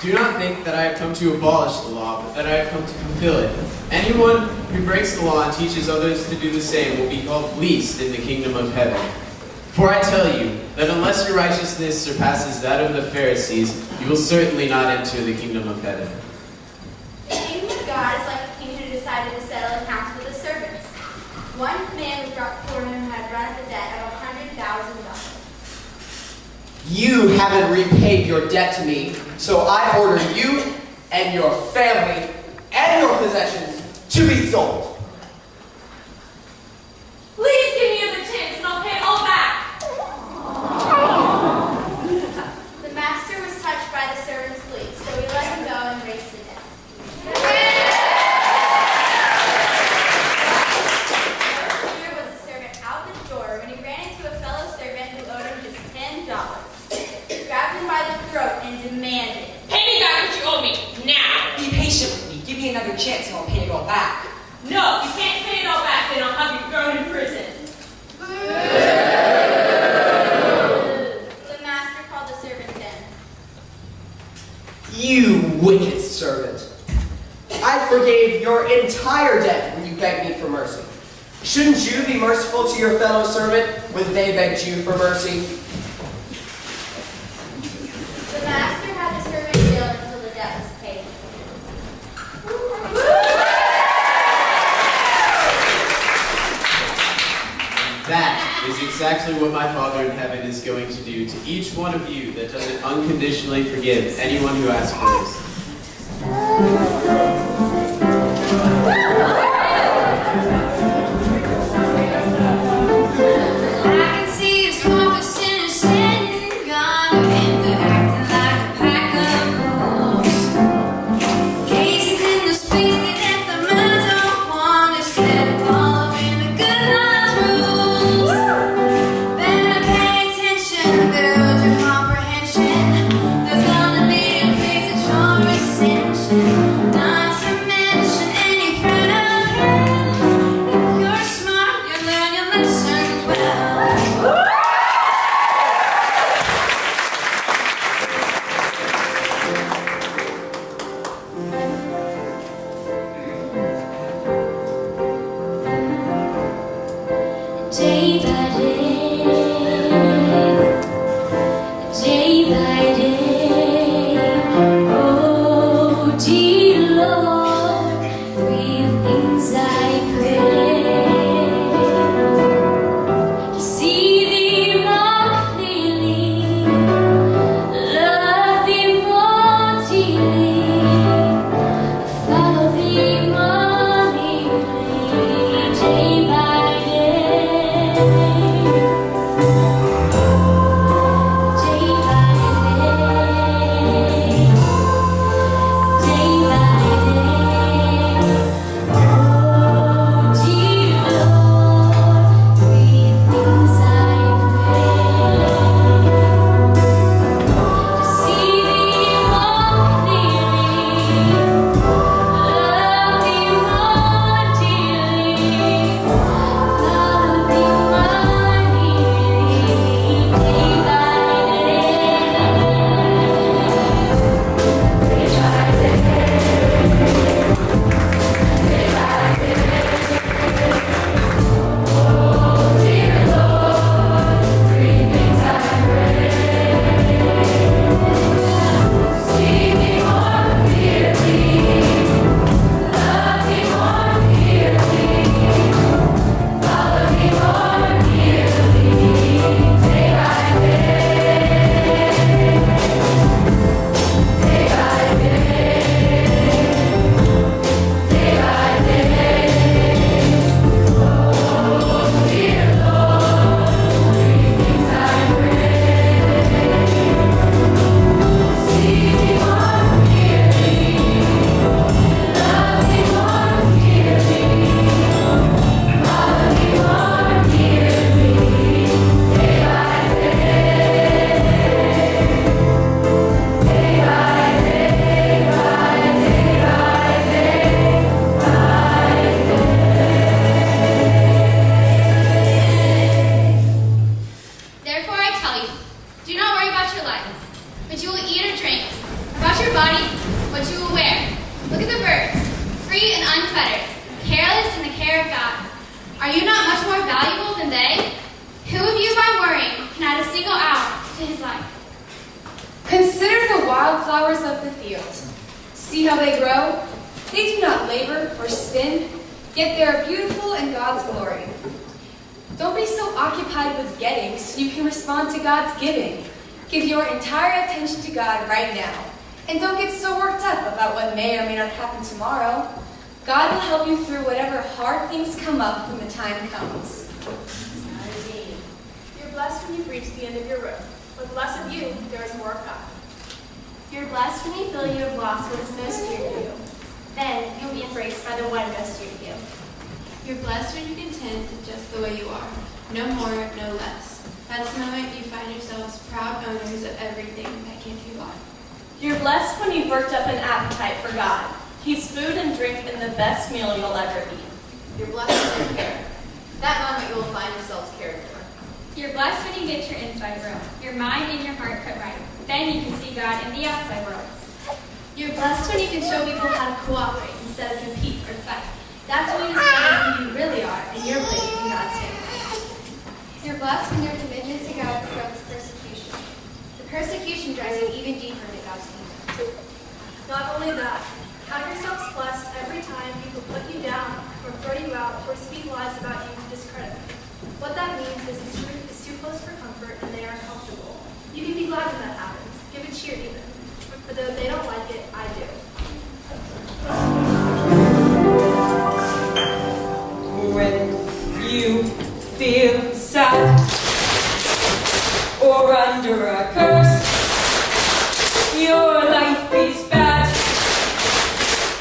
Do not think that I have come to abolish the law, but that I have come to fulfill it. Anyone who breaks the law and teaches others to do the same will be called least in the kingdom of heaven. For I tell you that unless your righteousness surpasses that of the Pharisees, you will certainly not enter the kingdom of heaven. The kingdom of God is like a king who decided to settle accounts with his servants. One man was brought before him who had run up a debt of $100,000. You haven't repaid your debt to me, so I order you and your family and your possessions to be sold. Please give me another chance and I'll pay it all back. The master was touched by the servant's plea, so he let him go and raised the debt. Here was the servant out the door when he ran into a fellow servant who owed him just $10. He grabbed him by the throat and demanded, Pay me back what you owe me, now. Be patient with me. Give me another chance and I'll pay it all back. No, you can't pay it all back, then I'll have you thrown in prison. The master called the servant in. You wicked servant. I forgave your entire debt when you begged me for mercy. Shouldn't you be merciful to your fellow servant when they begged you for mercy? The master had the servant jailed until the debt was paid. That is exactly what my Father in heaven is going to do to each one of you that doesn't unconditionally forgive anyone who asks for this. I can see a smoke of sinners standing gone, and they're acting like a pack of wolves, gazing in the space that the minds don't want instead of following the good Lord's rules. Better pay attention, build your comprehension. There's gonna be a phase of your ascension, not to mention any threat of hell. If you're smart, you learn your lessons well. Day by day, oh dear Lord, three things I pray: to see thee more clearly, love thee more dearly, follow thee more nearly, day by day. Day by day, oh dear Lord, three things I pray: to see thee more clearly, love thee more dearly, follow thee more nearly, day by Therefore I tell you, do not worry about your life, what you will eat or drink, about your body, Are you not much more valuable than they? Who of you by worrying can add a single hour to his life? Consider the wildflowers of the field. See how they grow? They do not labor or spin, yet they are beautiful in God's glory. Don't be so occupied with getting so you can respond to God's giving. Give your entire attention to God right now. And don't get so worked up about what may or may not happen tomorrow. God will help you through whatever hard things come up when the time comes. You're blessed when you've reached the end of your rope. With less of you, there is more of God. You're blessed when you feel you have lost what is most dear to you. Then you'll be embraced by the one most dear to you. You're blessed when you're content just the way you are. No more, no less. That's the moment you find yourselves proud owners of everything that can't be bought. You're blessed when you've worked up an appetite for God. He's food and drink and the best meal you'll ever eat. You're blessed when you're care. That moment you will find yourselves cared for. You're blessed when you get your inside room, your mind and your heart put right. Then you can see God in the outside world. You're blessed when you can show people how to cooperate instead of compete or fight. That's when you discover who you really are and your place in God's family. You're blessed when your commitment to God prevents persecution. The persecution drives you even deeper into God's kingdom. Not only that, count yourselves blessed every time people put you down or throw you out or speak lies about you to discredit you. What that means is the truth is too close for comfort and they are uncomfortable. You can be glad when that happens. Give a cheer even. But though they don't like it, I do. When you feel sad or under a curse, your life is bad,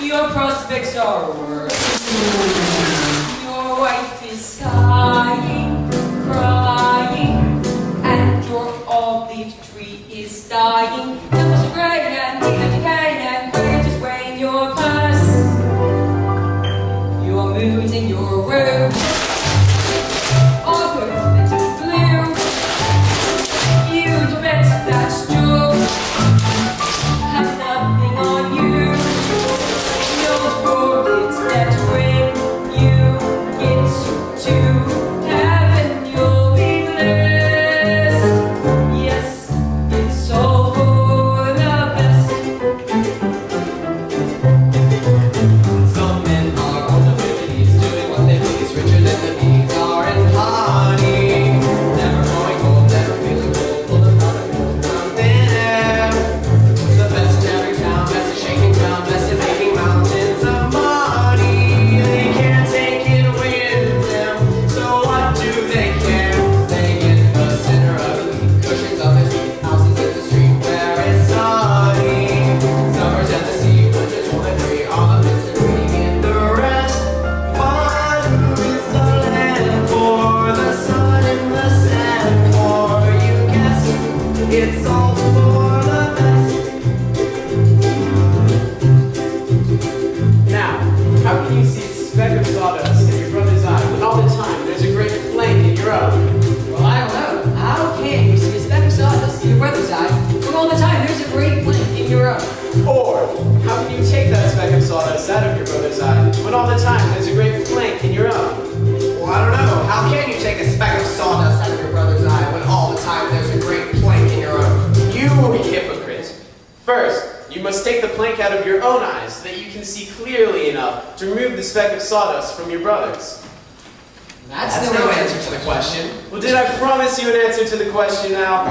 your prospects are worse. Your wife is sighing, crying, and your olive tree is dying. Apples are grey and decaying and we're just weighing your purse. Your mood in your room are perfect and blue. You'd bet that joke has nothing on you. Don't forget that when you get to heaven, you'll be blessed. Yes, it's all for the best. Some men are on the abilities, doing what they please, richer than the bees are in honey. Never growing old, never feeling cold, full of nothing from thin air. The best in every town, best at shaking ground, best at making mountains of money. They can't take it with them, so what do they care? They get the center of the league, cushions of their seat, houses in the street where it's sunny. Summers at the sea, winters warm and free, all of it's agreeing in the rest. But who is the land for the sun and the sand for? You guess it's all for the best. Now, how can you see a speck of sawdust in your brother's eye when all the time there's a great plank in your own? Well, I don't know. How can you see a speck of sawdust in your brother's eye when all the time there's a great plank in your own? Or, how can you take that speck of sawdust out of your brother's eye when all the time there's a great plank in your own? Well, I don't know. How can you take a speck of sawdust out of your brother's eye when all the time there's a great plank in your own? You hypocrite! First, you must take the plank out of your own eyes so that you can see clearly enough to remove the speck of sawdust from your brother's. That's no answer to the question. Well, did I promise you an answer to the question now?